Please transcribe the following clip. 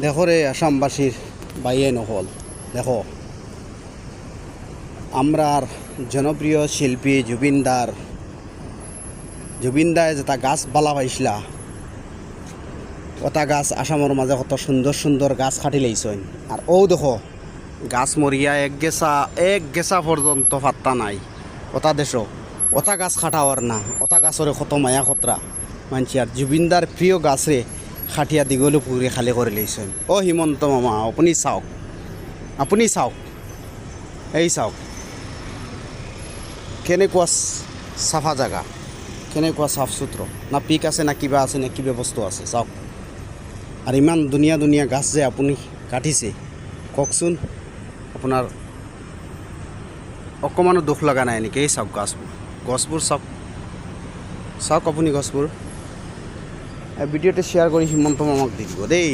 দেখো রে আসামবাসীর বাইয়ে নহল দেখো আমরার জনপ্রিয় শিল্পী জুবিনদায় যেটা গাছ বালা পাইছিলা ওটা গাছ আসামের মাঝে কত সুন্দর সুন্দর গাছ কাটি লাইছেন আর ও দেখো গাছ মরিয়া এক গেছা পর্যন্ত পাত্তা নাই ওটা দেশো ওটা গাছ খাটাওয়ার না ওটা গাছরে কত মায়া খতরা মানছি আর জুবিনদার প্রিয় গাছরে খাটিয়া দীঘলো পুকুরে খালি করে লাইছেন ও হিমন্ত মামা আপনি চাওক এই চাওক কেনেকুৱা চাফা জাগা কেনেকুৱা চাফ চুত্ৰ না পিক আছে না কিবা আছে না কিবা বস্তু আছে চাওক আর ইমান ধুনীয়া গাছ যে আপুনি কাটিছে কওকচোন আপোনাৰ অকণমানো দুখ লগা নাই নেকি এই চাওক গছবোৰ চাওক আপুনি গছবোৰ ভিডিঅ'টো শ্বেয়াৰ কৰি হিমন্ত মামাক দি দিব দেই।